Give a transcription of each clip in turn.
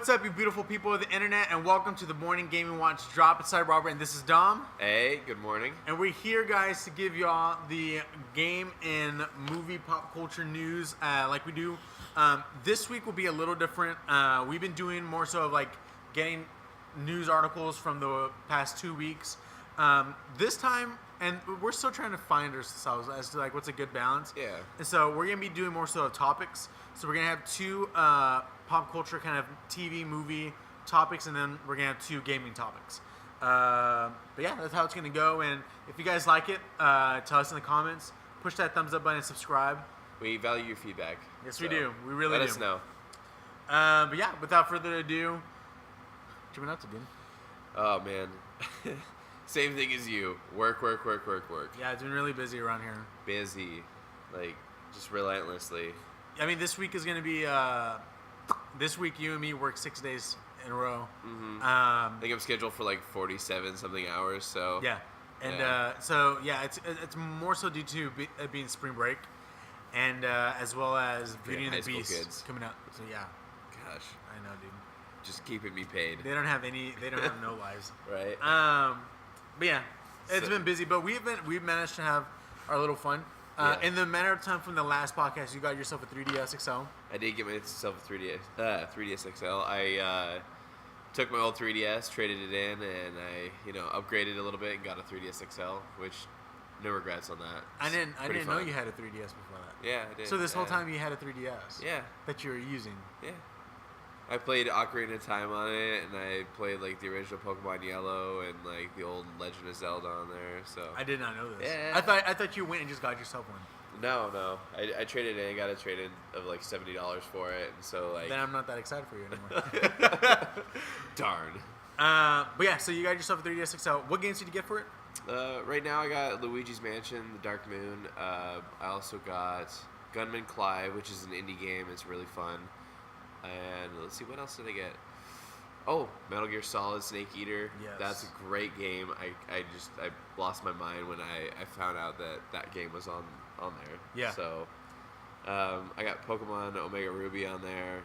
What's up, you beautiful people of the internet, and welcome to the Morning Gaming Watch Drop. It's Robert, and this is Dom. Hey, good morning. And we're here, guys, to give y'all the game and movie pop culture news like we do. This week will be a little different. We've been doing more so of like getting news articles from the past 2 weeks. This time, and we're still trying to find ourselves as to like what's a good balance. Yeah. And so we're gonna be doing more so of topics. So we're gonna have two pop culture kind of TV movie topics, and then we're gonna have two gaming topics. But yeah, that's how it's gonna go. And if you guys like it, tell us in the comments. Push that thumbs up button and subscribe. We value your feedback. Yes, so we do. We really do. Let us know. But yeah, without further ado, what you been up to, dude? Oh man, same thing as you. Work. Yeah, it's been really busy around here. Busy, like just relentlessly. I mean, this week is gonna be. This week, you and me work 6 days in a row. Mm-hmm. I think I'm scheduled for like 47 something hours. So yeah, and so yeah, it's more so due to being spring break, and as well as Beauty and the Beast kids coming out. So yeah, gosh, I know, dude. Just keeping me paid. They don't have no lives. Right. But yeah, it's been busy, but we've managed to have our little fun. In the matter of time from the last podcast, you got yourself a 3DS XL. I did get myself a 3DS XL. I took my old 3DS, traded it in, and I upgraded a little bit and got a 3DS XL, which no regrets on that. I didn't know you had a 3DS before that. Yeah, I did. So this whole time you had a 3DS. Yeah. That you were using. Yeah. I played Ocarina of Time on it, and I played like the original Pokemon Yellow and like the old Legend of Zelda on there. So I did not know this. Yeah. I thought you went and just got yourself one. No. I traded in. I got a trade in of like $70 for it, and so like. Then I'm not that excited for you anymore. Darn. But yeah, so you got yourself a 3DS XL. What games did you get for it? Right now I got Luigi's Mansion, The Dark Moon. I also got Gunman Clive, which is an indie game. It's really fun. And let's see, what else did I get? Oh, Metal Gear Solid Snake Eater. Yes. That's a great game. I lost my mind when I found out that game was on there. Yeah. So I got Pokemon Omega Ruby on there.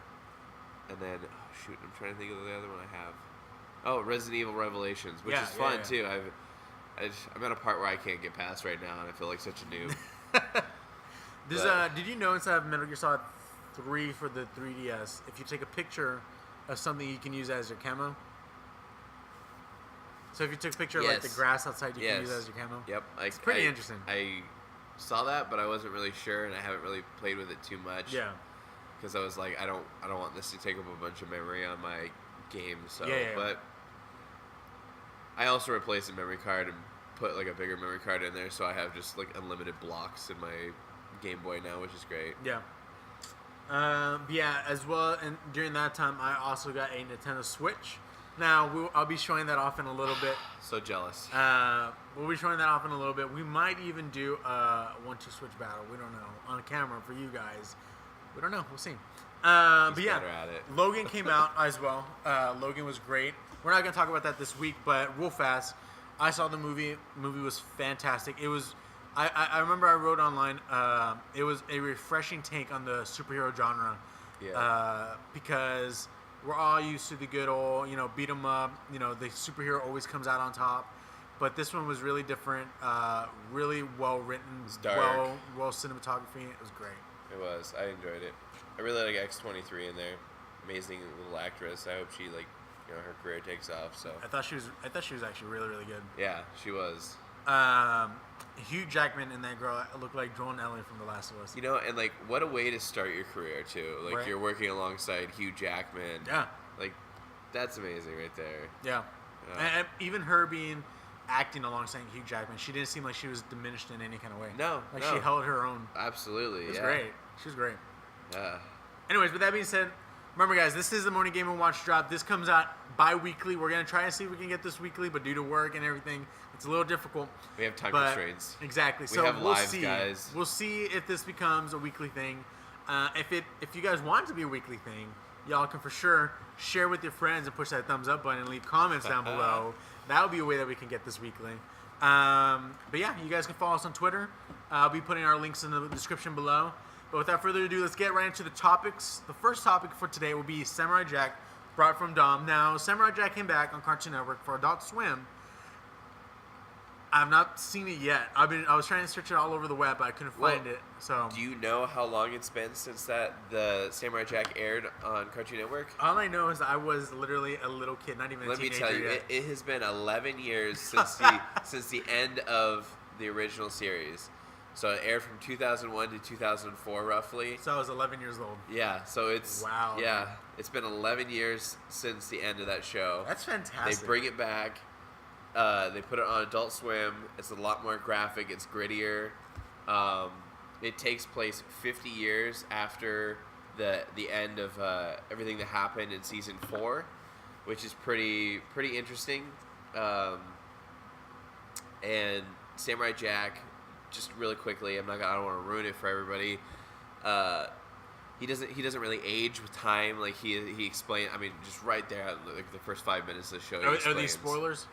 And then, I'm trying to think of the other one I have. Oh, Resident Evil Revelations, which is fun too. I'm at a part where I can't get past right now, and I feel like such a noob. Did you know instead of Metal Gear Solid 3 for the 3DS, if you take a picture of something, you can use that as your camo? So if you took a picture of like the grass outside, you can use that as your camo? Yep. It's pretty interesting. I saw that, but I wasn't really sure, and I haven't really played with it too much. Yeah. Because I was like, I don't want this to take up a bunch of memory on my game. So, but I also replaced the memory card and put like a bigger memory card in there, so I have just like unlimited blocks in my Game Boy now, which is great. Yeah. As well, and during that time, I also got a Nintendo Switch. Now, I'll be showing that off in a little bit. So jealous. We'll be showing that off in a little bit. We might even do a 1-2 Switch battle. We don't know. On camera for you guys. We don't know. We'll see. But yeah, at it. Logan came out as well. Logan was great. We're not going to talk about that this week, but real fast, I saw the movie. The movie was fantastic. It was... I remember I wrote online, it was a refreshing take on the superhero genre. Yeah. Because we're all used to the good old, beat 'em up, the superhero always comes out on top. But this one was really different, really well written, well cinematography. It was great. It was. I enjoyed it. I really like X-23 in there. Amazing little actress. I hope she her career takes off. So I thought she was actually really, really good. Yeah, she was. Hugh Jackman and that girl looked like Joel and Ellie from The Last of Us. And like, what a way to start your career too. Like, right. You're working alongside Hugh Jackman. Yeah. Like, that's amazing right there. Yeah. And even her acting alongside Hugh Jackman, she didn't seem like she was diminished in any kind of way. No. She held her own. Absolutely. It was great. She was great. Yeah. Anyways, with that being said, remember guys, this is the Morning Game and Watch Drop. This comes out bi-weekly. We're going to try and see if we can get this weekly, but due to work and everything, it's a little difficult. We have time constraints. Exactly. We have lives, guys. We'll see if this becomes a weekly thing. If you guys want it to be a weekly thing, y'all can for sure share with your friends and push that thumbs up button and leave comments down below. That would be a way that we can get this weekly. But yeah, you guys can follow us on Twitter. I'll be putting our links in the description below. But without further ado, let's get right into the topics. The first topic for today will be Samurai Jack brought from Dom. Now, Samurai Jack came back on Cartoon Network for Adult Swim. I've not seen it yet. I was trying to search it all over the web, but I couldn't find it. So, do you know how long it's been since the Samurai Jack aired on Cartoon Network? All I know is that I was literally a little kid, not even a teenager. Let me tell you, yet. it has been 11 years since the end of the original series. So it aired from 2001 to 2004, roughly. So I was 11 years old. Yeah, so it's wow. Yeah, it's been 11 years since the end of that show. That's fantastic. They bring it back. They put it on Adult Swim. It's a lot more graphic. It's grittier. It takes place 50 years after the end of everything that happened in season 4, which is pretty interesting. And Samurai Jack, just really quickly, I don't want to ruin it for everybody. He doesn't really age with time. Like he explained. I mean, just right there, like the first 5 minutes of the show. Are these spoilers?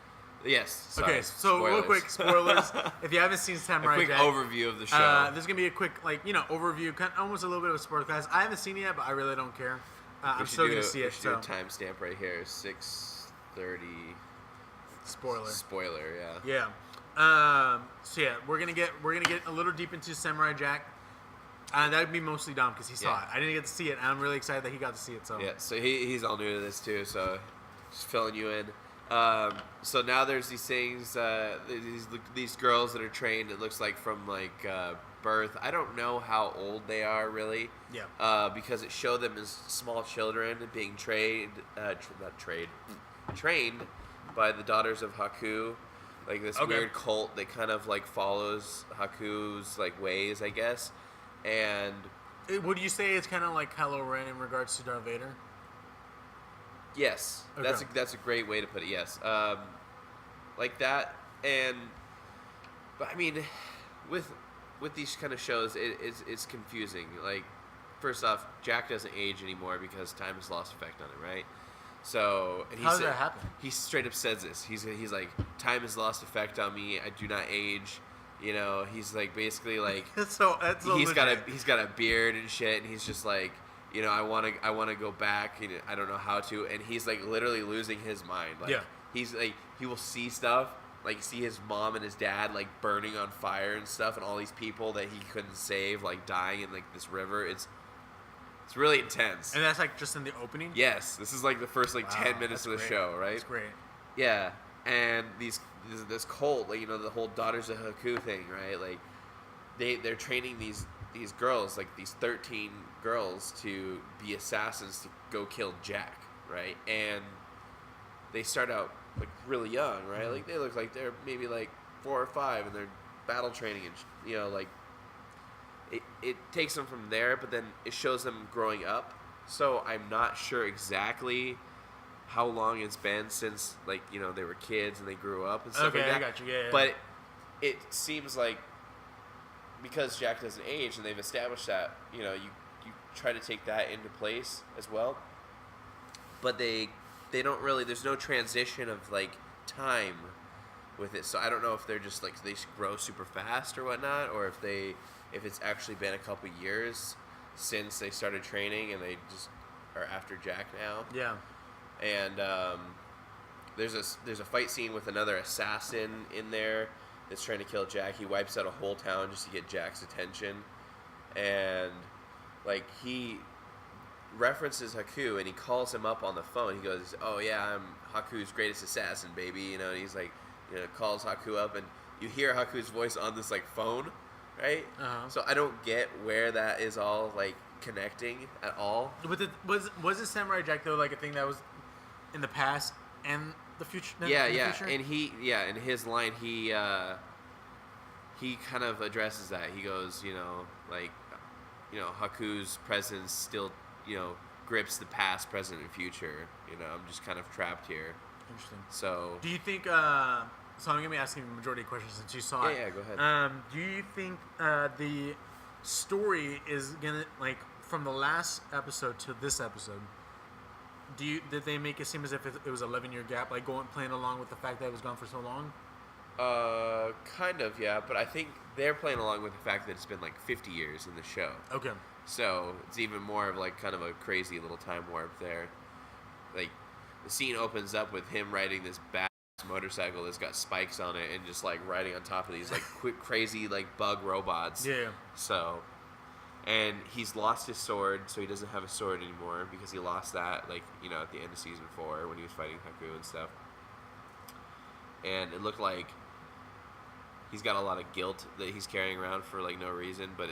Yes. Sorry. Okay, so spoilers. real quick, spoilers. If you haven't seen Samurai Jack, Jack, overview of the show. There's gonna be a quick, overview, kind of, almost a little bit of a spoiler class. I haven't seen it yet, but I really don't care. I'm still gonna see it. We should do a timestamp right here. 6:30. Spoiler. Yeah. Yeah. So yeah, we're gonna get a little deep into Samurai Jack. That would be mostly Dom because he saw it. I didn't get to see it, and I'm really excited that he got to see it. So yeah, so he's all new to this too. So just filling you in. So now there's these things, these girls that are trained. It looks like from birth. I don't know how old they are really. Yeah. Because it showed them as small children being trained by the daughters of Haku, like this weird cult that kind of follows Haku's ways, I guess. And would you say it's kind of like Kylo Ren in regards to Darth Vader? Yes, okay. That's a great way to put it. Yes, like that. But I mean, with these kind of shows, it's confusing. Like, first off, Jack doesn't age anymore because time has lost effect on him, right? So, and how does that happen? He straight up says this. He's like, time has lost effect on me. I do not age. You know, he's basically that's he's got a beard and shit, and he's just like, you know, I want to go back, and I don't know how to, and he's literally losing his mind. He's he will see stuff, see his mom and his dad burning on fire and stuff, and all these people that he couldn't save dying in this river. It's really intense. And that's just in the opening? Yes, this is the first 10 minutes of the show, right? That's great. Yeah, and this cult, the whole Daughters of Haku thing, right? They're training these girls, these 13 girls, to be assassins to go kill Jack, right? And they start out really young, right? Mm-hmm. They look like they're maybe 4 or 5, and they're battle training, and it takes them from there, but then it shows them growing up. So I'm not sure exactly how long it's been since they were kids and they grew up and stuff like that. I got you. Yeah. But it seems because Jack doesn't age, and they've established that, you try to take that into place as well. But they don't really. There's no transition of time with it. So I don't know if they're just they grow super fast or whatnot, or if it's actually been a couple years since they started training and they just are after Jack now. Yeah. And there's a fight scene with another assassin in there that's trying to kill Jack. He wipes out a whole town just to get Jack's attention, and he references Haku, and he calls him up on the phone. He goes, "Oh yeah, I'm Haku's greatest assassin, baby." And he's calls Haku up, and you hear Haku's voice on this phone, right? Uh-huh. So I don't get where that is all connecting at all. But was it Samurai Jack though a thing that was in the past and the future? Yeah. Future? And in his line, he kind of addresses that. He goes, Haku's presence still, grips the past, present, and future. I'm just kind of trapped here. Interesting. So, do you think? So I'm gonna be asking the majority of questions since you saw it. Yeah, go ahead. Do you think the story is gonna from the last episode to this episode? Did they make it seem as if it was an 11-year gap, playing along with the fact that it was gone for so long? Kind of, yeah. But I think they're playing along with the fact that it's been 50 years in the show. Okay. So it's even more of kind of a crazy little time warp there. like the scene opens up with him riding this bad motorcycle that's got spikes on it and just like riding on top of these like quick crazy like bug robots. Yeah. So, and he's lost his sword, so he doesn't have a sword anymore because he lost that like at the end of season 4 when he was fighting Haku and stuff. And it looked like he's got a lot of guilt that he's carrying around for like no reason, but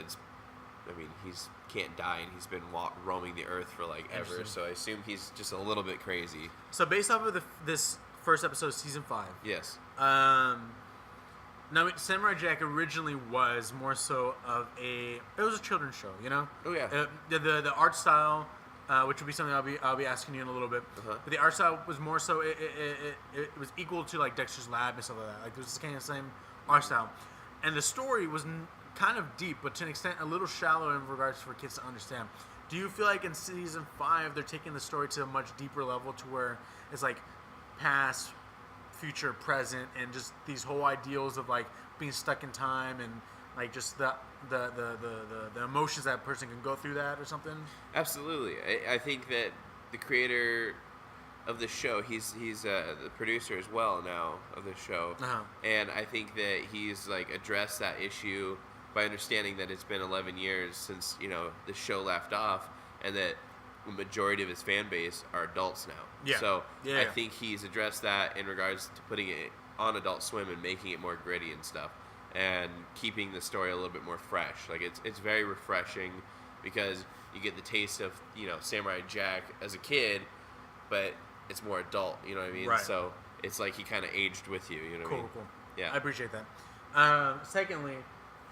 he's can't die and he's been roaming the earth for like ever, so I assume he's just a little bit crazy. So based off of this first episode of season 5. Yes. Now, Samurai Jack originally was more so of it was a children's show, Oh yeah. The art style, which would be something I'll be asking you in a little bit. Uh-huh. But the art style was more so it was equal to like Dexter's Lab and stuff like that. Like there was kind of the same art style, and the story was kind of deep, but to an extent a little shallow in regards for kids to understand. Do you feel like in season 5 they're taking the story to a much deeper level to where it's like past, future, present, and just these whole ideals of like being stuck in time and like just the emotions that person can go through that or something? Absolutely. I think that the creator of the show, he's the producer as well now of the show, and I think that he's like addressed that issue by understanding that it's been 11 years since the show left off, and that the majority of his fan base are adults now. Yeah. So I think he's addressed that in regards to putting it on Adult Swim and making it more gritty and stuff, and keeping the story a little bit more fresh. Like it's very refreshing because you get the taste of Samurai Jack as a kid, but it's more adult. You know what I mean? Right. So it's like he kind of aged with you. You know what I mean? Cool. Yeah. I appreciate that. Secondly,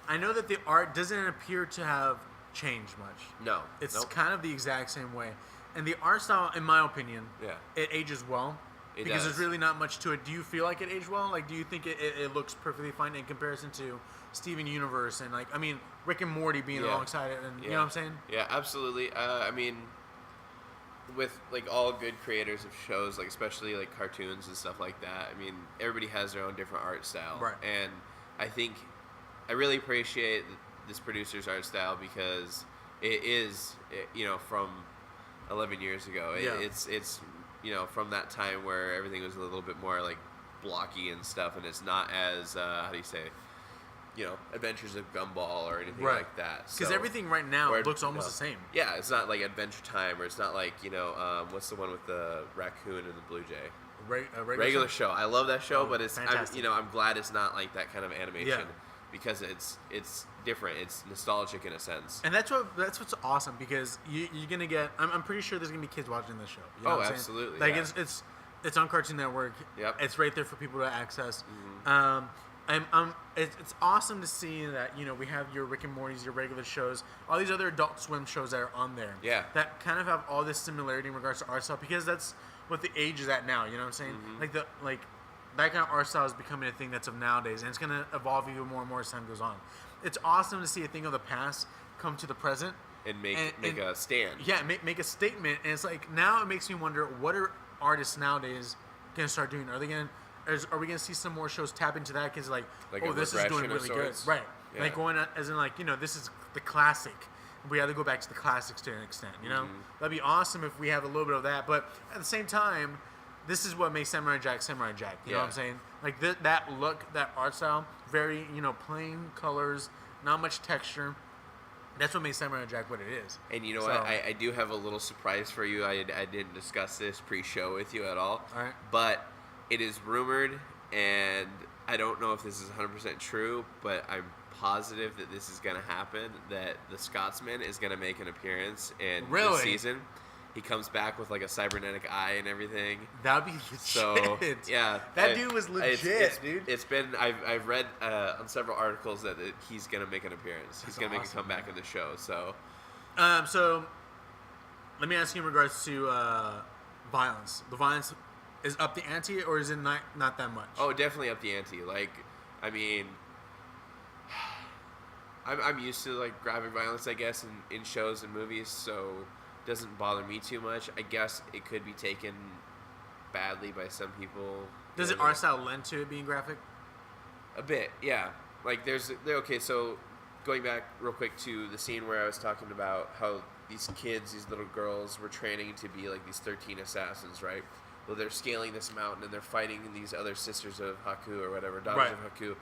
I know that the art doesn't appear to have changed much. No. It's kind of the exact same way. And the art style, in my opinion, it ages well. It because does. there's really not much to it. Do you feel like it aged well? Like, do you think it looks perfectly fine in comparison to Steven Universe and Rick and Morty being alongside it? And you know what I'm saying? Yeah, absolutely. With like all good creators of shows, like especially like cartoons and stuff like that, everybody has their own different art style. Right. And I think I really appreciate this producer's art style because it is, from 11 years ago. It's from that time where everything was a little bit more like blocky and stuff, and it's not as how do you say, Adventures of Gumball or anything like that. Because everything right now looks almost the same. Yeah, it's not like Adventure Time, or it's not like what's the one with the raccoon and the blue jay? Regular show. I love that show, but it's I'm glad it's not like that kind of animation because it's different. It's nostalgic in a sense. And that's what's awesome because you're gonna get. I'm pretty sure there's gonna be kids watching this show. You know what I'm absolutely. Like it's on Cartoon Network. Yep. It's right there for people to access. Mm-hmm. It's awesome to see that we have your Rick and Morty's, your regular shows, all these other Adult Swim shows that are on there. Yeah. That kind of have all this similarity in regards to art style because that's what the age is at now. You know what I'm saying? Mm-hmm. That kind of art style is becoming a thing that's of nowadays, and it's gonna evolve even more and more as time goes on. It's awesome to see a thing of the past come to the present and make a stand. Yeah, make a statement, and it's like now it makes me wonder what are artists nowadays gonna start doing? Are we gonna see some more shows tap into that? Because this is doing really good, right? Yeah. Like going as in this is the classic. We have to go back to the classics to an extent, That'd be awesome if we have a little bit of that, but at the same time, this is what makes Samurai Jack. You know what I'm saying? Like that look, that art style, very plain colors, not much texture. That's what makes Samurai Jack what it is. And you know what? I do have a little surprise for you. I didn't discuss this pre-show with you at all. All right. But it is rumored, and I don't know if this is 100% true, but I'm positive that this is going to happen, that the Scotsman is going to make an appearance in this season. He comes back with like a cybernetic eye and everything. That'd be shit. Yeah, that dude was legit, dude. It's been I've read on several articles that he's gonna make an appearance. He's gonna make a comeback in the show. So, so let me ask you in regards to violence. The violence is up the ante, or is it not that much? Oh, definitely up the ante. I'm used to like graphic violence, I guess, in shows and movies, so. Doesn't bother me too much. I guess it could be taken badly by some people. Does art style lend to it being graphic? A bit, yeah. Like so going back real quick to the scene where I was talking about how these kids, these little girls, were training to be like these 13 assassins, right? Well, they're scaling this mountain and they're fighting these other sisters of Haku or whatever, daughters of Haku.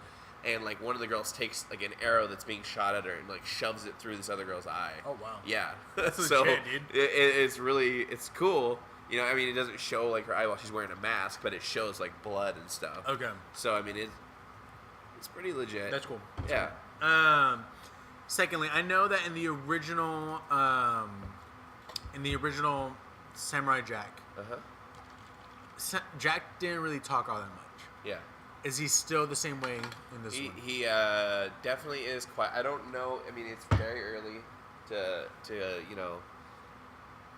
And like one of the girls takes like an arrow that's being shot at her and like shoves it through this other girl's eye. Oh wow. Yeah. That's so legit, dude. It's cool. You know, I mean, it doesn't show like her eye while she's wearing a mask, but it shows like blood and stuff. Okay. So I mean, it's pretty legit. That's cool. Yeah. Secondly, I know that in the original Samurai Jack, Jack didn't really talk all that much. Yeah. Is he still the same way in this one? He definitely is quiet. I don't know. I mean, it's very early to you know,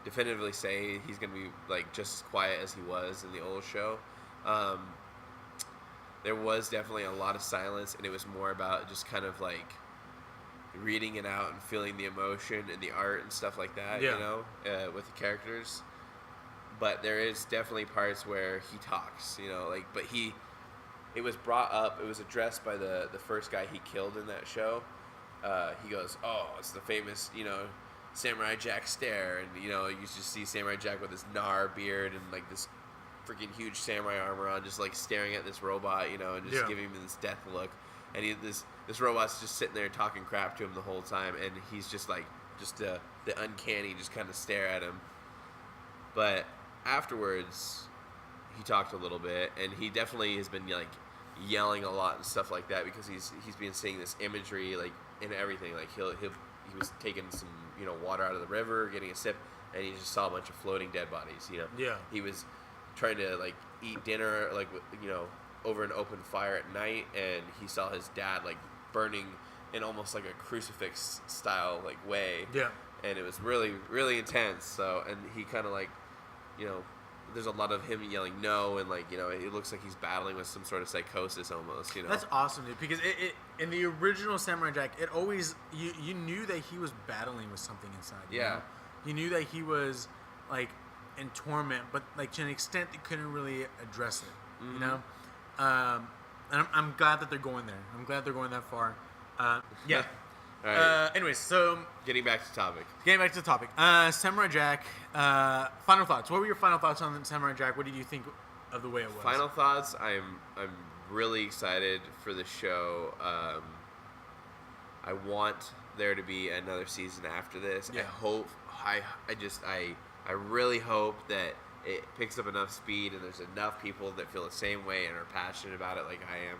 definitively say he's gonna be like just as quiet as he was in the old show. There was definitely a lot of silence, and it was more about just kind of like reading it out and feeling the emotion and the art and stuff like that. Yeah. You know, with the characters. But there is definitely parts where he talks. You know, like it was brought up. It was addressed by the first guy he killed in that show. He goes, "Oh, it's the famous, you know, Samurai Jack stare," and you know, you just see Samurai Jack with his gnar beard and like this freaking huge samurai armor on, just like staring at this robot, you know, and just giving him this death look. And this robot's just sitting there talking crap to him the whole time, and he's just like the uncanny, just kind of stare at him. But afterwards, he talked a little bit, and he definitely has been like yelling a lot and stuff like that because he's been seeing this imagery like in everything. Like he was taking some, you know, water out of the river, getting a sip, and he just saw a bunch of floating dead bodies. You know, he was trying to like eat dinner like, you know, over an open fire at night, and he saw his dad like burning in almost like a crucifix style like way. Yeah, and it was really, really intense. So, and he kind of like, you know, there's a lot of him yelling no, and like, you know, it looks like he's battling with some sort of psychosis almost, you know. That's awesome, dude, because it in the original Samurai Jack, it always, you knew that he was battling with something inside. You know? You knew that he was like in torment, but like to an extent they couldn't really address it, you know. And I'm glad that they're going there. I'm glad they're going that far. Yeah. All right. Anyways, so getting back to topic. Samurai Jack. Final thoughts. What were your final thoughts on Samurai Jack? What did you think of the way it was? Final thoughts. I'm really excited for the show. I want there to be another season after this. Yeah. I hope. I really hope that it picks up enough speed and there's enough people that feel the same way and are passionate about it like I am,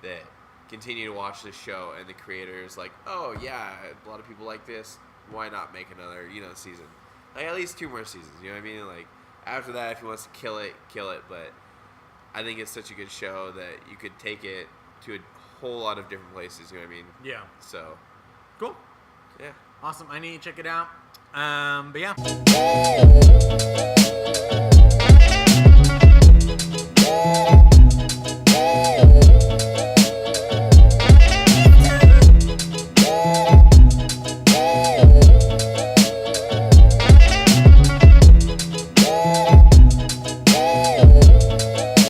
that continue to watch this show, and the creators like, oh yeah, a lot of people like this, why not make another, you know, season, like at least 2 more seasons, you know what I mean? Like after that, if he wants to kill it, but I think it's such a good show that you could take it to a whole lot of different places, you know what I mean? Yeah. So cool. Yeah, awesome. I need to check it out. But yeah.